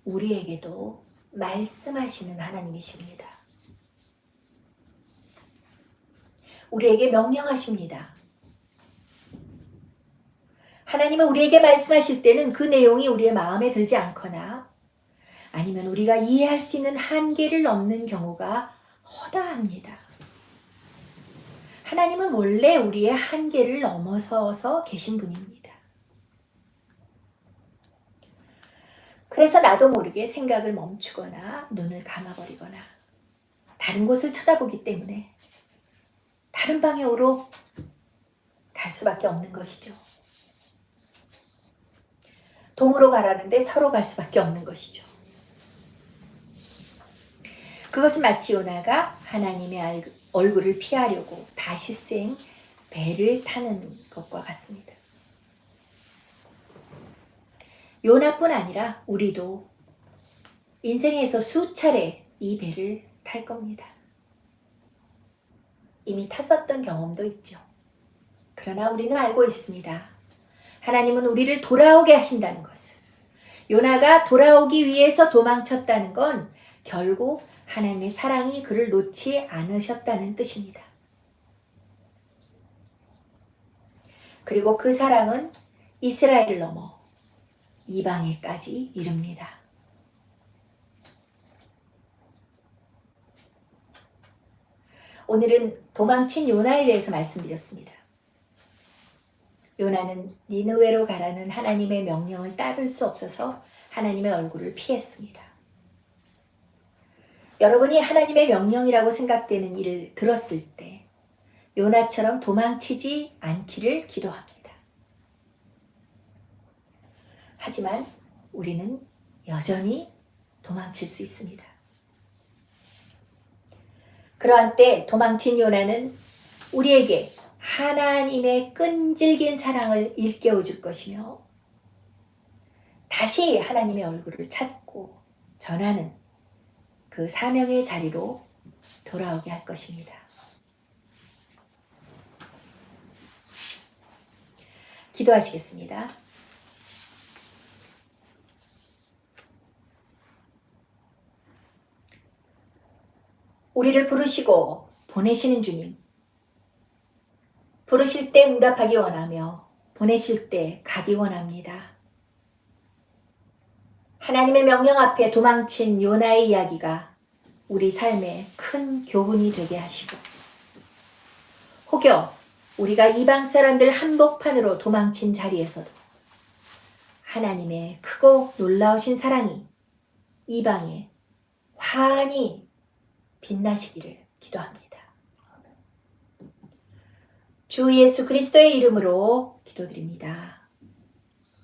우리에게도 말씀하시는 하나님이십니다. 우리에게 명령하십니다. 하나님은 우리에게 말씀하실 때는 그 내용이 우리의 마음에 들지 않거나 아니면 우리가 이해할 수 있는 한계를 넘는 경우가 허다합니다. 하나님은 원래 우리의 한계를 넘어서서 계신 분입니다. 그래서 나도 모르게 생각을 멈추거나 눈을 감아버리거나 다른 곳을 쳐다보기 때문에 다른 방향으로 갈 수밖에 없는 것이죠. 동으로 가라는데 서로 갈 수밖에 없는 것이죠. 그것은 마치 요나가 하나님의 얼굴을 피하려고 다시 쓴 배를 타는 것과 같습니다. 요나뿐 아니라 우리도 인생에서 수차례 이 배를 탈 겁니다. 이미 탔었던 경험도 있죠. 그러나 우리는 알고 있습니다. 하나님은 우리를 돌아오게 하신다는 것을. 요나가 돌아오기 위해서 도망쳤다는 건 결국 하나님의 사랑이 그를 놓지 않으셨다는 뜻입니다. 그리고 그 사랑은 이스라엘을 넘어 이방에까지 이릅니다. 오늘은 도망친 요나에 대해서 말씀드렸습니다. 요나는 니느웨로 가라는 하나님의 명령을 따를 수 없어서 하나님의 얼굴을 피했습니다. 여러분이 하나님의 명령이라고 생각되는 일을 들었을 때 요나처럼 도망치지 않기를 기도합니다. 하지만 우리는 여전히 도망칠 수 있습니다. 그러한 때 도망친 요나는 우리에게 하나님의 끈질긴 사랑을 일깨워 줄 것이며 다시 하나님의 얼굴을 찾고 전하는 그 사명의 자리로 돌아오게 할 것입니다. 기도하시겠습니다. 우리를 부르시고 보내시는 주님, 부르실 때 응답하기 원하며 보내실 때 가기 원합니다. 하나님의 명령 앞에 도망친 요나의 이야기가 우리 삶에 큰 교훈이 되게 하시고 혹여 우리가 이방 사람들 한복판으로 도망친 자리에서도 하나님의 크고 놀라우신 사랑이 이방에 환히 빛나시기를 기도합니다. 주 예수 그리스도의 이름으로 기도드립니다.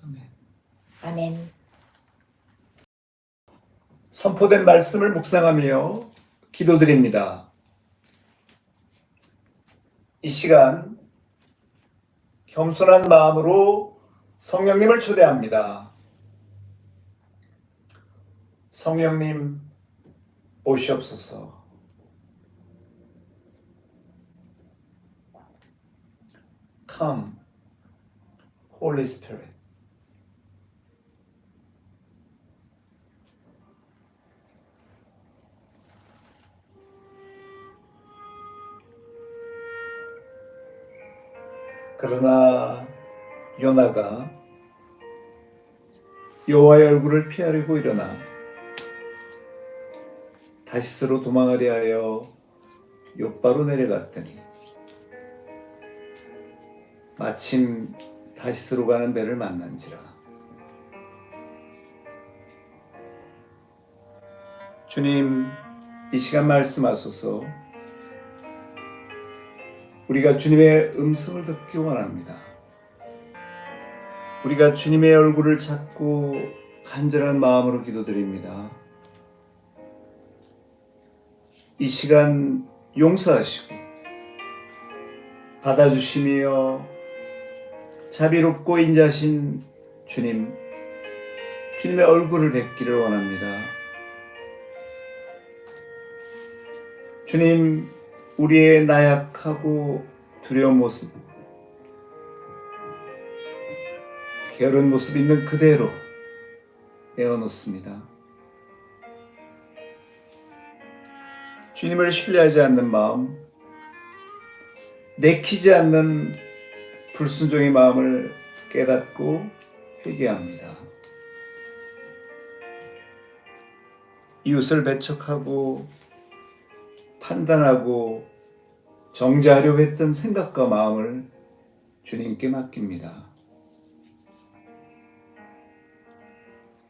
아멘. 아멘. 선포된 말씀을 묵상하며 기도드립니다. 이 시간 겸손한 마음으로 성령님을 초대합니다. 성령님 오시옵소서. Come, Holy Spirit. 그러나 요나가 여호와의 얼굴을 피하려고 일어나 다시스로 도망하려 하여 욥바로 내려갔더니 마침 다시스로 가는 배를 만난지라. 주님, 이 시간 말씀하소서. 우리가 주님의 음성을 듣기 원합니다. 우리가 주님의 얼굴을 찾고 간절한 마음으로 기도드립니다. 이 시간 용서하시고 받아주시며 자비롭고 인자하신 주님, 주님의 얼굴을 뵙기를 원합니다. 주님, 우리의 나약하고 두려운 모습, 게으른 모습 있는 그대로 내어놓습니다. 주님을 신뢰하지 않는 마음, 내키지 않는 불순종의 마음을 깨닫고 회개합니다. 이웃을 배척하고 판단하고 정죄하려고 했던 생각과 마음을 주님께 맡깁니다.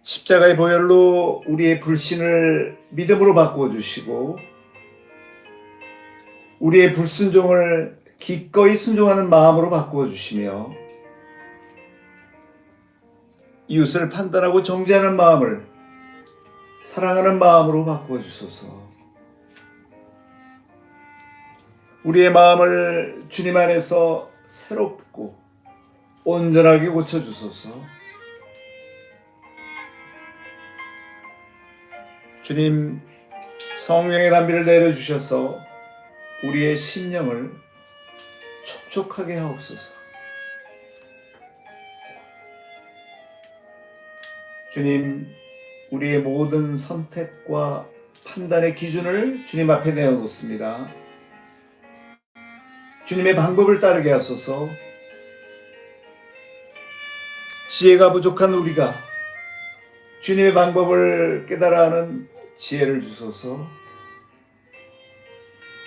십자가의 보혈로 우리의 불신을 믿음으로 바꾸어 주시고 우리의 불순종을 기꺼이 순종하는 마음으로 바꾸어 주시며 이웃을 판단하고 정죄하는 마음을 사랑하는 마음으로 바꾸어 주소서. 우리의 마음을 주님 안에서 새롭고 온전하게 고쳐주소서. 주님, 성령의 담비를 내려주셔서 우리의 심령을 촉촉하게 하옵소서. 주님, 우리의 모든 선택과 판단의 기준을 주님 앞에 내어놓습니다. 주님의 방법을 따르게 하소서. 지혜가 부족한 우리가 주님의 방법을 깨달아 하는 지혜를 주소서.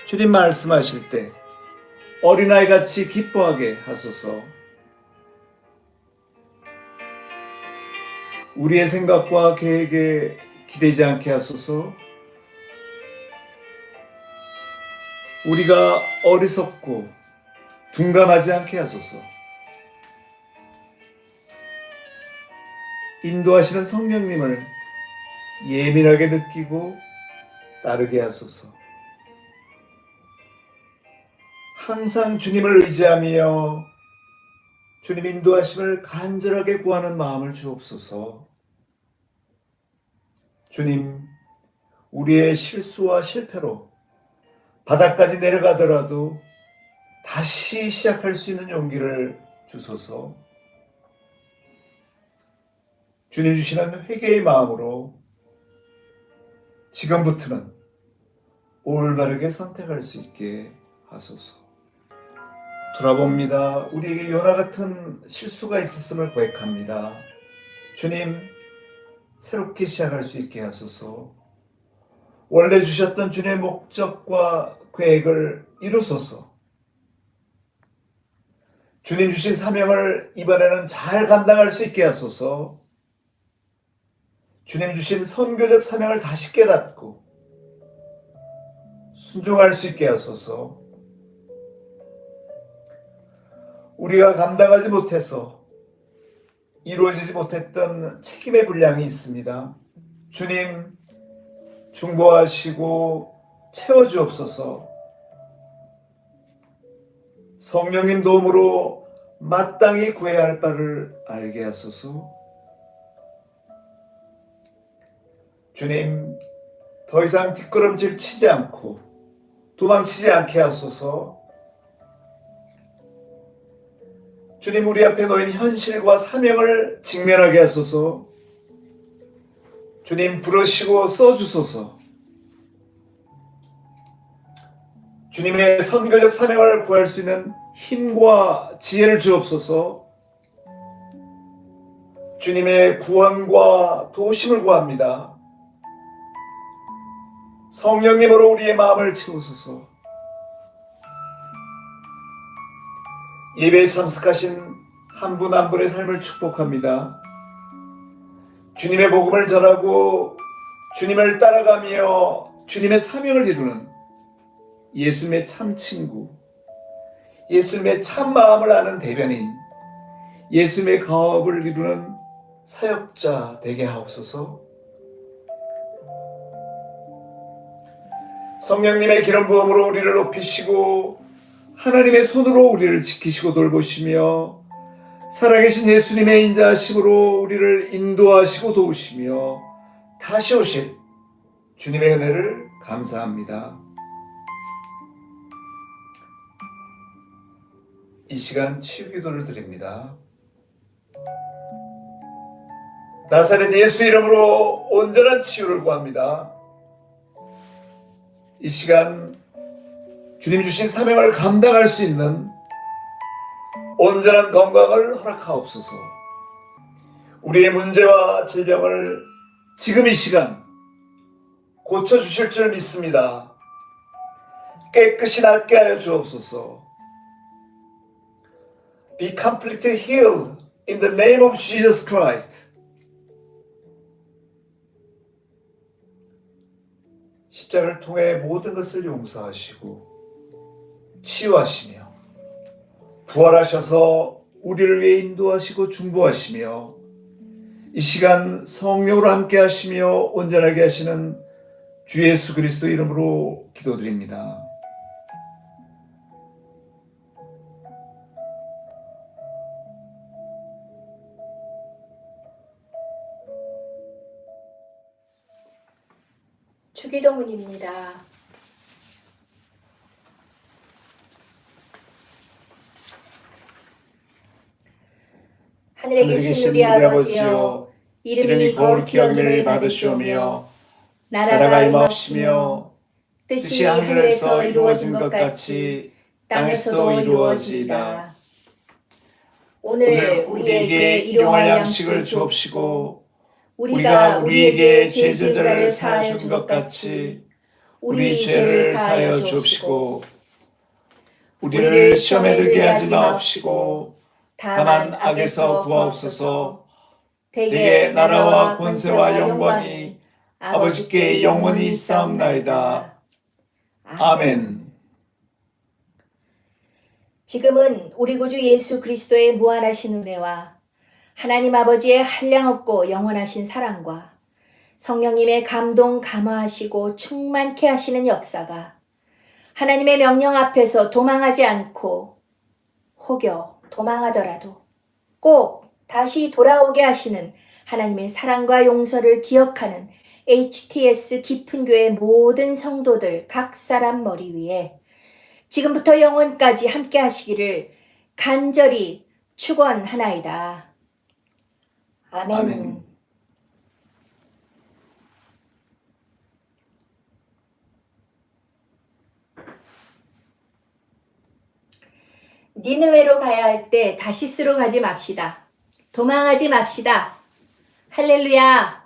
주님 말씀하실 때 어린아이같이 기뻐하게 하소서. 우리의 생각과 계획에 기대지 않게 하소서. 우리가 어리석고 둔감하지 않게 하소서. 인도하시는 성령님을 예민하게 느끼고 따르게 하소서. 항상 주님을 의지하며 주님 인도하심을 간절하게 구하는 마음을 주옵소서. 주님, 우리의 실수와 실패로 바닥까지 내려가더라도 다시 시작할 수 있는 용기를 주소서. 주님 주시는 회개의 마음으로 지금부터는 올바르게 선택할 수 있게 하소서. 돌아봅니다. 우리에게 요나 같은 실수가 있었음을 고백합니다. 주님, 새롭게 시작할 수 있게 하소서. 원래 주셨던 주님의 목적과 계획을 이루소서. 주님 주신 사명을 이번에는 잘 감당할 수 있게 하소서. 주님 주신 선교적 사명을 다시 깨닫고 순종할 수 있게 하소서. 우리가 감당하지 못해서 이루어지지 못했던 책임의 분량이 있습니다. 주님, 중보하시고 채워주옵소서. 성령님 도움으로 마땅히 구해야 할 바를 알게 하소서. 주님, 더 이상 뒷걸음질 치지 않고 도망치지 않게 하소서. 주님, 우리 앞에 놓인 현실과 사명을 직면하게 하소서. 주님, 부르시고 써주소서. 주님의 선교적 사명을 구할 수 있는 힘과 지혜를 주옵소서. 주님의 구원과 도우심을 구합니다. 성령님으로 우리의 마음을 채우소서. 예배에 참석하신 한 분 한 분의 삶을 축복합니다. 주님의 복음을 전하고 주님을 따라가며 주님의 사명을 이루는 예수님의 참 친구, 예수님의 참 마음을 아는 대변인, 예수님의 가업을 이루는 사역자 되게 하옵소서. 성령님의 기름 부음으로 우리를 높이시고 하나님의 손으로 우리를 지키시고 돌보시며 살아계신 예수님의 인자하심으로 우리를 인도하시고 도우시며 다시 오실 주님의 은혜를 감사합니다. 이 시간 치유기도를 드립니다. 나사렛 예수 이름으로 온전한 치유를 구합니다. 이 시간 주님 주신 사명을 감당할 수 있는 온전한 건강을 허락하옵소서. 우리의 문제와 질병을 지금 이 시간 고쳐주실 줄 믿습니다. 깨끗이 낫게 하여 주옵소서. Be completely healed in the name of Jesus Christ. 십자가를 통해 모든 것을 용서하시고 치유하시며 부활하셔서 우리를 위해 인도하시고 중보하시며 이 시간 성령으로 함께 하시며 온전하게 하시는 주 예수 그리스도 이름으로 기도드립니다. 주기도문입니다. 하늘에 계신 우리 아버지여, 이름이 거룩히 여김을 받으시오며 나라가 임하옵시며 뜻이 하늘에서 이루어진 것 같이 땅에서도 이루어지이다. 오늘 우리에게 일용할 양식을 주옵시고 우리가 우리에게 죄진 자를 사하여 준 것 같이 우리 죄를 사하여 주옵시고 우리를 시험에 들게 하지 마옵시고 다만 악에서 구하옵소서. 대개 나라와 권세와 영광이 아버지께 영원히 있사옵나이다. 아멘. 지금은 우리 구주 예수 그리스도의 무한하신 은혜와 하나님 아버지의 한량없고 영원하신 사랑과 성령님의 감동 감화하시고 충만케 하시는 역사가 하나님의 명령 앞에서 도망하지 않고 혹여 도망하더라도 꼭 다시 돌아오게 하시는 하나님의 사랑과 용서를 기억하는 HTS 깊은 교회 모든 성도들 각 사람 머리 위에 지금부터 영원까지 함께 하시기를 간절히 축원하나이다. 아멘. 아멘. 니느웨로 가야 할 때 다시스로 가지 맙시다. 도망하지 맙시다. 할렐루야.